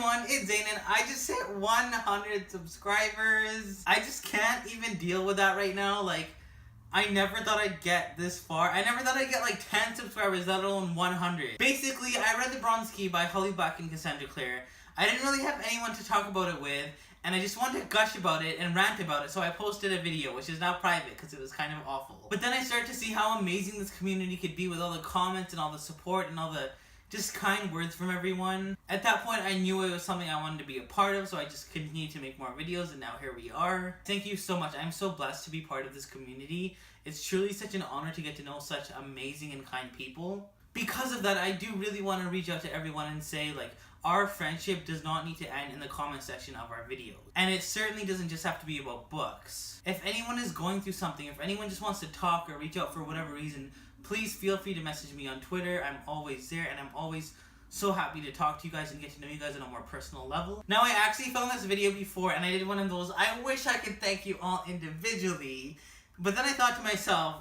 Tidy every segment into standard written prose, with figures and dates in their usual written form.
everyone, it's Dayton. I just hit 100 subscribers. I just can't even deal with that right now. Like, I never thought I'd get this far. I never thought I'd get like 10 subscribers, let alone 100. Basically, I read The Bronze Key by Holly Black and Cassandra Clare. I didn't really have anyone to talk about it with, and I just wanted to gush about it and rant about it, so I posted a video, which is now private because it was kind of awful. But then I started to see how amazing this community could be with all the comments and all the support and all the just kind words from everyone. At that point, I knew it was something I wanted to be a part of, so I just continued to make more videos, and now here we are. Thank you so much. I'm so blessed to be part of this community. It's truly such an honor to get to know such amazing and kind people. Because of that, I do really want to reach out to everyone and say, like, our friendship does not need to end in the comment section of our videos. And it certainly doesn't just have to be about books. If anyone is going through something, if anyone just wants to talk or reach out for whatever reason, please feel free to message me on Twitter. I'm always there, and I'm always so happy to talk to you guys and get to know you guys on a more personal level. Now, I actually filmed this video before, and I did one of those, I wish I could thank you all individually. But then I thought to myself,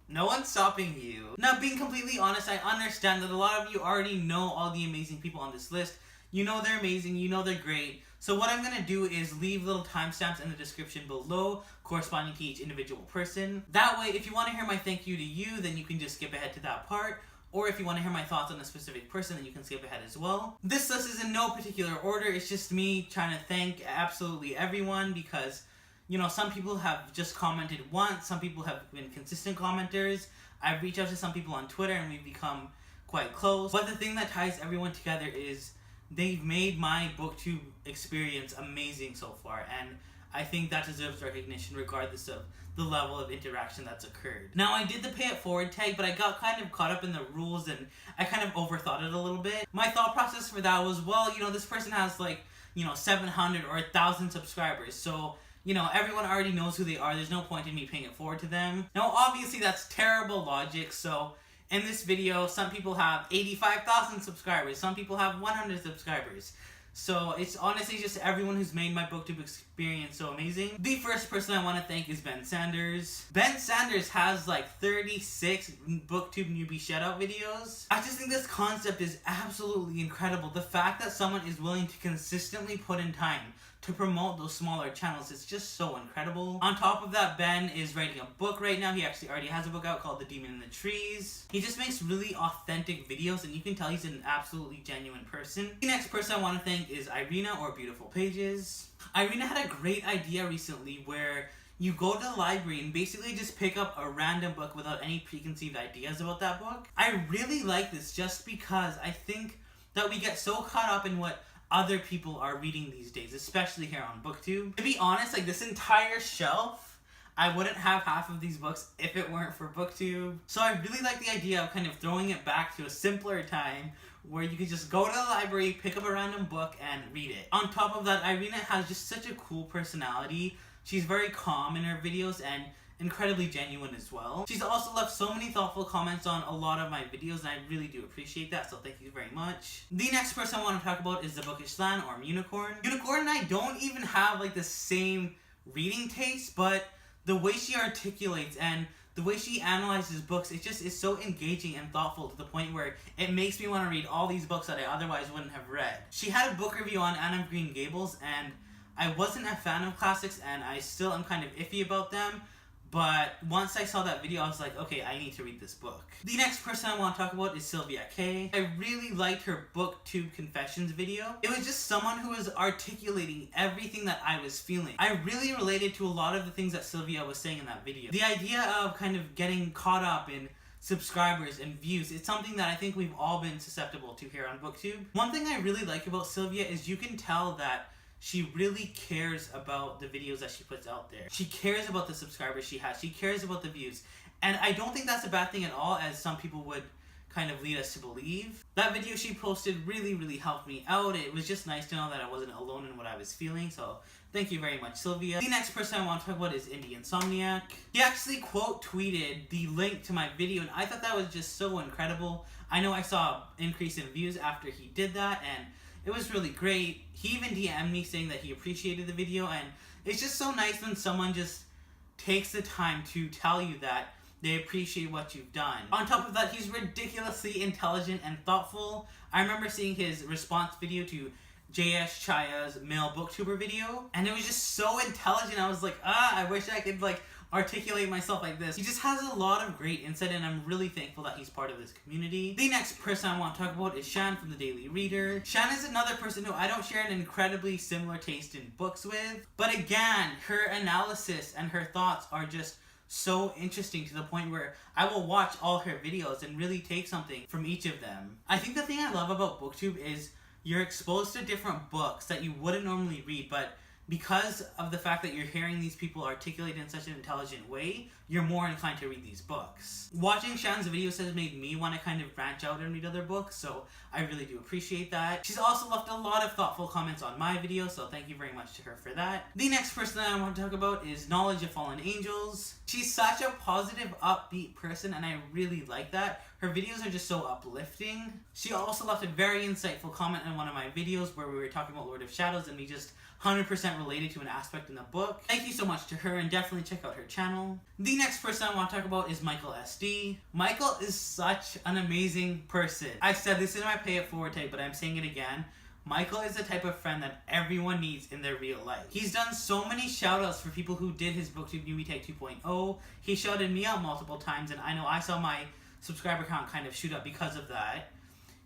no one's stopping you. Now, being completely honest, I understand that a lot of you already know all the amazing people on this list. You know they're amazing, you know they're great. So what I'm going to do is leave little timestamps in the description below corresponding to each individual person. That way, if you want to hear my thank you to you, then you can just skip ahead to that part. Or if you want to hear my thoughts on a specific person, then you can skip ahead as well. This list is in no particular order. It's just me trying to thank absolutely everyone because, you know, some people have just commented once. Some people have been consistent commenters. I've reached out to some people on Twitter and we've become quite close. But the thing that ties everyone together is they've made my booktube experience amazing so far, and I think that deserves recognition regardless of the level of interaction that's occurred. Now, I did the pay it forward tag, but I got kind of caught up in the rules and I kind of overthought it a little bit. My thought process for that was, well, you know, this person has like, you know, 700 or 1,000 subscribers, so, you know, everyone already knows who they are. There's no point in me paying it forward to them. Now, obviously, that's terrible logic, so in this video, some people have 85,000 subscribers, some people have 100 subscribers. So it's honestly just everyone who's made my booktube experience so amazing. The first person I want to thank is Ben Sanders. Ben Sanders has like 36 booktube newbie shoutout videos. I just think this concept is absolutely incredible. The fact that someone is willing to consistently put in time to promote those smaller channels is just so incredible. On top of that, Ben is writing a book right now. He actually already has a book out called The Demon in the Trees. He just makes really authentic videos, and you can tell he's an absolutely genuine person. The next person I want to thank is Irina, or Beautiful Pages. Irina had a great idea recently where you go to the library and basically just pick up a random book without any preconceived ideas about that book. I really like this just because I think that we get so caught up in what other people are reading these days, especially here on booktube. To be honest, like this entire shelf, I wouldn't have half of these books if it weren't for booktube. So I really like the idea of kind of throwing it back to a simpler time where you could just go to the library, pick up a random book, and read it. On top of that, Irina has just such a cool personality. She's very calm in her videos and incredibly genuine as well. She's also left so many thoughtful comments on a lot of my videos, and I really do appreciate that, so thank you very much. The next person I want to talk about is the Bookish Lan, or Meonicorn. Meonicorn and I don't even have like the same reading taste, but the way she articulates and the way she analyzes books, it just is so engaging and thoughtful to the point where it makes me want to read all these books that I otherwise wouldn't have read. She had a book review on Anne of Green Gables, and I wasn't a fan of classics, and I still am kind of iffy about them. But once I saw that video, I was like, okay, I need to read this book. The next person I want to talk about is Silvia Kay. I really liked her BookTube Confessions video. It was just someone who was articulating everything that I was feeling. I really related to a lot of the things that Silvia was saying in that video. The idea of kind of getting caught up in subscribers and views, it's something that I think we've all been susceptible to here on BookTube. One thing I really like about Silvia is you can tell that she really cares about the videos that she puts out there. She cares about the subscribers she has. She cares about the views. And I don't think that's a bad thing at all, as some people would kind of lead us to believe. That video she posted really helped me out. It was just nice to know that I wasn't alone in what I was feeling, so thank you very much, Silvia. The next person I want to talk about is Insomniac. He actually quote tweeted the link to my video, and I thought that was just so incredible. I know I saw an increase in views after he did that, and it was really great. He even DM'd me saying that he appreciated the video, and it's just so nice when someone just takes the time to tell you that they appreciate what you've done. On top of that, he's ridiculously intelligent and thoughtful. I remember seeing his response video to JS Chaya's male booktuber video, and it was just so intelligent. I was like, I wish I could like articulate myself like this. He just has a lot of great insight, and I'm really thankful that he's part of this community. The next person I want to talk about is Shannon from the Daily Reader. Shannon is another person who I don't share an incredibly similar taste in books with, but again, her analysis and her thoughts are just so interesting to the point where I will watch all her videos and really take something from each of them. I think the thing I love about BookTube is you're exposed to different books that you wouldn't normally read, but because of the fact that you're hearing these people articulate in such an intelligent way, you're more inclined to read these books. Watching Shannon's videos has made me want to kind of branch out and read other books, so I really do appreciate that. She's also left a lot of thoughtful comments on my videos, so thank you very much to her for that. The next person that I want to talk about is Knowledge of Fallen Angels. She's such a positive, upbeat person, and I really like that. Her videos are just so uplifting. She also left a very insightful comment in one of my videos where we were talking about Lord of Shadows, and we just 100% related to an aspect in the book. Thank you so much to her, and definitely check out her channel. The next person I want to talk about is Michael SD. Michael is such an amazing person. I said this in my Pay It Forward tape, but I'm saying it again. Michael is the type of friend that everyone needs in their real life. He's done so many shoutouts for people who did his BookTube Newbie Tag 2.0. He shouted me out multiple times, and I know I saw my subscriber count kind of shoot up because of that.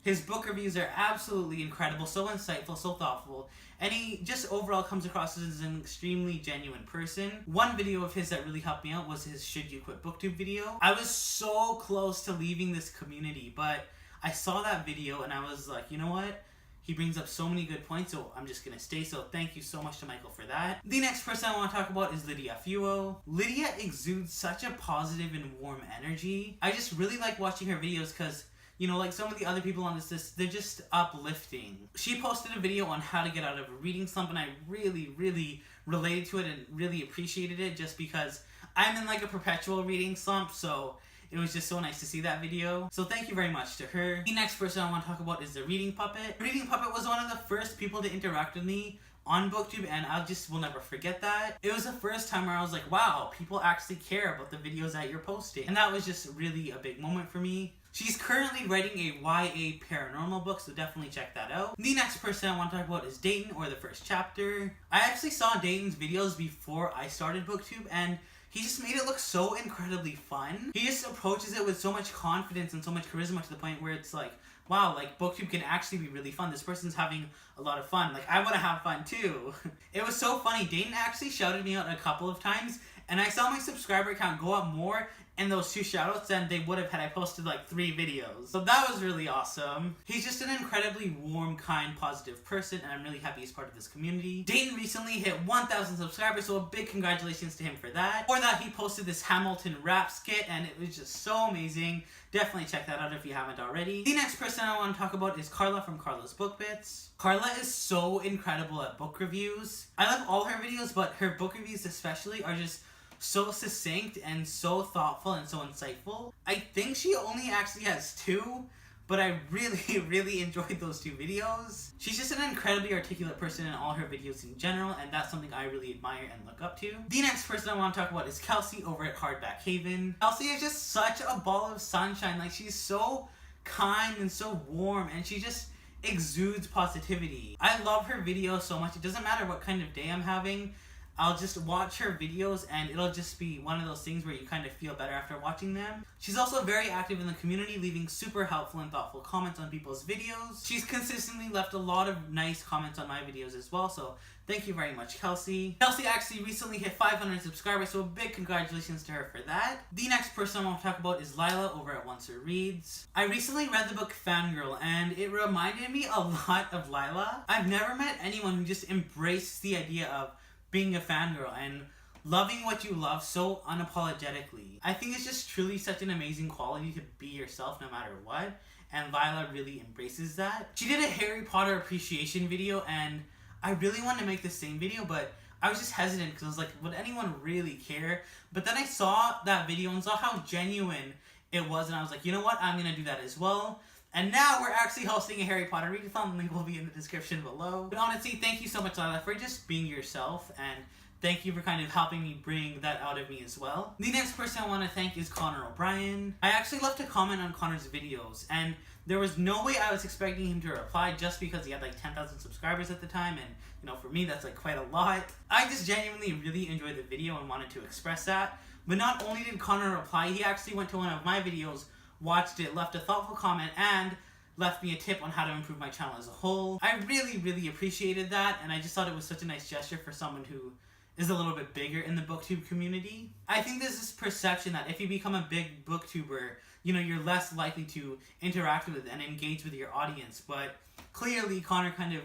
His book reviews are absolutely incredible, so insightful, so thoughtful, and he just overall comes across as an extremely genuine person. One video of his that really helped me out was his Should You Quit BookTube video. I was so close to leaving this community, but I saw that video and I was like, you know what? He brings up so many good points, so I'm just going to stay. So thank you so much to Michael for that. The next person I want to talk about is Lydia Fuo. Lydia exudes such a positive and warm energy. I just really like watching her videos because, you know, like some of the other people on this list, they're just uplifting. She posted a video on how to get out of a reading slump, and I really, really related to it and really appreciated it just because I'm in like a perpetual reading slump, so it was just so nice to see that video. So thank you very much to her. The next person I want to talk about is the Reading Puppet. Reading Puppet was one of the first people to interact with me on BookTube, and I just will never forget that. It was the first time where I was like, wow, people actually care about the videos that you're posting. And that was just really a big moment for me. She's currently writing a YA paranormal book, so definitely check that out. The next person I want to talk about is Dayton, or the First Chapter. I actually saw Dayton's videos before I started BookTube, and he just made it look so incredibly fun. He just approaches it with so much confidence and so much charisma to the point where it's like, wow, like BookTube can actually be really fun. This person's having a lot of fun. Like, I want to have fun too. It was so funny. Dayton actually shouted me out a couple of times, and I saw my subscriber count go up more in those 2 shoutouts than they would have had I posted like 3 videos. So that was really awesome. He's just an incredibly warm, kind, positive person, and I'm really happy he's part of this community. Dayton recently hit 1,000 subscribers, so a big congratulations to him for that. For that, he posted this Hamilton rap skit, and it was just so amazing. Definitely check that out if you haven't already. The next person I want to talk about is Carla from Carla's Book Bits. Carla is so incredible at book reviews. I love all her videos, but her book reviews especially are just so succinct and so thoughtful and so insightful. I think she only actually has 2, but I really, really enjoyed those 2 videos. She's just an incredibly articulate person in all her videos in general, and that's something I really admire and look up to. The next person I want to talk about is Kelsey over at Hardback Haven. Kelsey is just such a ball of sunshine. Like, she's so kind and so warm, and she just exudes positivity. I love her videos so much. It doesn't matter what kind of day I'm having. I'll just watch her videos and it'll just be one of those things where you kind of feel better after watching them. She's also very active in the community, leaving super helpful and thoughtful comments on people's videos. She's consistently left a lot of nice comments on my videos as well, so thank you very much, Kelsey. Kelsey actually recently hit 500 subscribers, so a big congratulations to her for that. The next person I want to talk about is Lyla over at Once Her Reads. I recently read the book Fangirl, and it reminded me a lot of Lyla. I've never met anyone who just embraced the idea of being a fangirl and loving what you love so unapologetically. I think it's just truly such an amazing quality to be yourself no matter what, and Lyla really embraces that. She did a Harry Potter appreciation video, and I really wanted to make the same video, but I was just hesitant because I was like, would anyone really care? But then I saw that video and saw how genuine it was, and I was like, you know what, I'm gonna do that as well. And now we're actually hosting a Harry Potter readathon. The link will be in the description below. But honestly, thank you so much, Lyla, for just being yourself and thank you for kind of helping me bring that out of me as well. The next person I want to thank is Connor O'Brien. I actually left a comment on Connor's videos, and there was no way I was expecting him to reply just because he had like 10,000 subscribers at the time, and you know, for me that's like quite a lot. I just genuinely really enjoyed the video and wanted to express that. But not only did Connor reply, he actually went to one of my videos, watched it, left a thoughtful comment, and left me a tip on how to improve my channel as a whole. I really appreciated that, and I just thought it was such a nice gesture for someone who is a little bit bigger in the booktube community. I think there's this perception that if you become a big booktuber, you know, you're less likely to interact with and engage with your audience, but clearly Connor kind of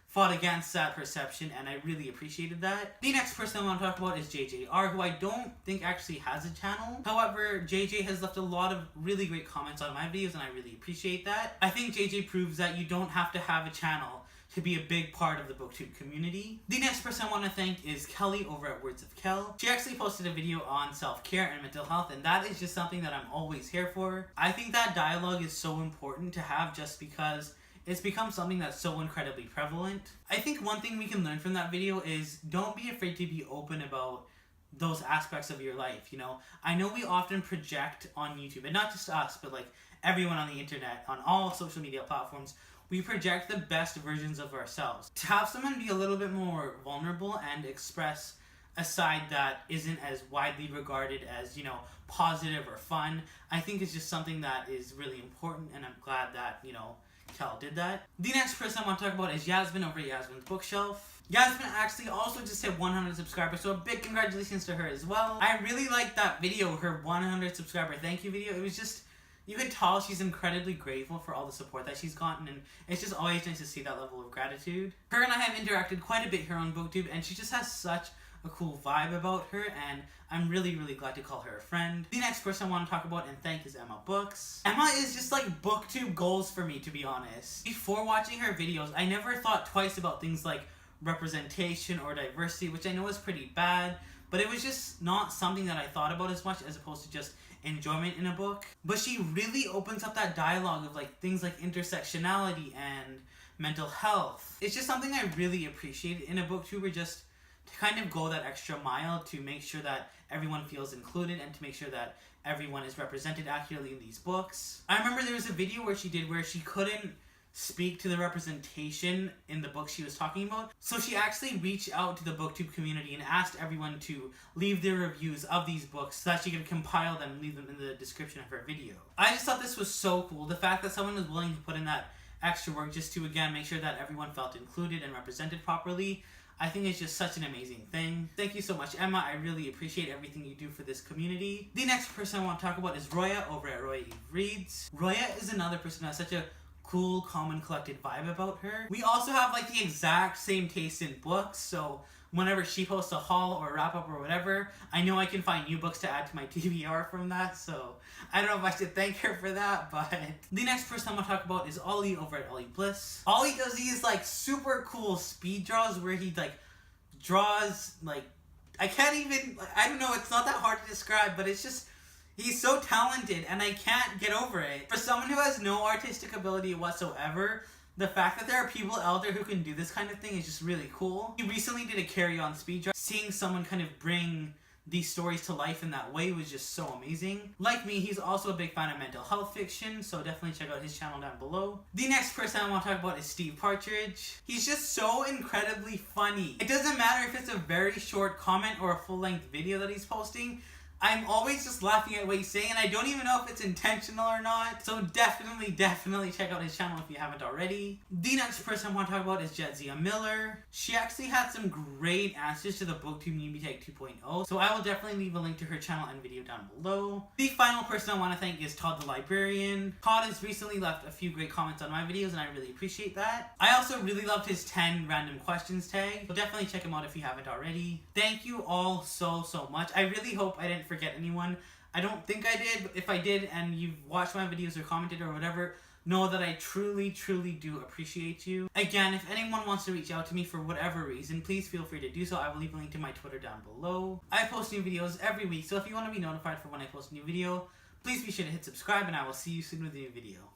fought against that perception, and I really appreciated that. The next person I want to talk about is JJR, who I don't think actually has a channel. However, JJ has left a lot of really great comments on my videos, and I really appreciate that. I think JJ proves that you don't have to have a channel to be a big part of the booktube community. The next person I want to thank is Kelly over at Words of Kel. She actually posted a video on self-care and mental health, and that is just something that I'm always here for. I think that dialogue is so important to have just because it's become something that's so incredibly prevalent. I think one thing we can learn from that video is don't be afraid to be open about those aspects of your life, you know? I know we often project on YouTube, and not just us, but like everyone on the internet, on all social media platforms, we project the best versions of ourselves. To have someone be a little bit more vulnerable and express a side that isn't as widely regarded as, you know, positive or fun, I think is just something that is really important, and I'm glad that, you know, Kel did that. The next person I want to talk about is Yasmin over at Yasmin's Bookshelf. Yasmin actually also just hit 100 subscribers, so a big congratulations to her as well. I really liked that video, her 100 subscriber thank you video. It was just, you could tell she's incredibly grateful for all the support that she's gotten, and it's just always nice to see that level of gratitude. Her and I have interacted quite a bit here on BookTube, and she just has such a cool vibe about her, and I'm really glad to call her a friend. The next person I want to talk about and thank is Emma Books. Emma is just like BookTube goals for me, to be honest. Before watching her videos, I never thought twice about things like representation or diversity, which I know is pretty bad, but it was just not something that I thought about as much as opposed to just enjoyment in a book. But she really opens up that dialogue of like things like intersectionality and mental health. It's just something I really appreciate in a booktuber, just to kind of go that extra mile to make sure that everyone feels included and to make sure that everyone is represented accurately in these books. I remember there was a video where she did where she couldn't speak to the representation in the book she was talking about, so she actually reached out to the booktube community and asked everyone to leave their reviews of these books so that she could compile them and leave them in the description of her video. I just thought this was so cool, the fact that someone was willing to put in that extra work just to again make sure that everyone felt included and represented properly. I think it's just such an amazing thing. Thank you so much, Emma. I really appreciate everything you do for this community. The next person I want to talk about is Roya over at Roya Eve Reads. Roya is another person who has such a cool, calm, and collected vibe about her. We also have like the exact same taste in books, so whenever she posts a haul or a wrap-up or whatever, I know I can find new books to add to my TBR from that, so I don't know if I should thank her for that, but... The next person I'm going to talk about is Ollie over at Ollie Bliss. Ollie does these like super cool speed draws where he like draws like... I can't even... I don't know, it's not that hard to describe, but it's just... He's so talented, and I can't get over it. For someone who has no artistic ability whatsoever, the fact that there are people out there who can do this kind of thing is just really cool. He recently did a carry-on speed draw. Seeing someone kind of bring these stories to life in that way was just so amazing. Like me, he's also a big fan of mental health fiction, so definitely check out his channel down below. The next person I want to talk about is Steve Partridge. He's just so incredibly funny. It doesn't matter if it's a very short comment or a full-length video that he's posting. I'm always just laughing at what he's saying, and I don't even know if it's intentional or not. So definitely check out his channel if you haven't already. The next person I want to talk about is Jadzia Miller. She actually had some great answers to the BookTube Newbie Tag 2.0, so I will definitely leave a link to her channel and video down below. The final person I want to thank is Todd the Librarian. Todd has recently left a few great comments on my videos, and I really appreciate that. I also really loved his 10 random questions tag, so definitely check him out if you haven't already. Thank you all so much. I really hope I didn't forget anyone. I don't think I did, but if I did and you've watched my videos or commented or whatever, know that I truly do appreciate you. Again, if anyone wants to reach out to me for whatever reason, please feel free to do so. I will leave a link to my Twitter down below. I post new videos every week, so if you want to be notified for when I post a new video, please be sure to hit subscribe, and I will see you soon with a new video.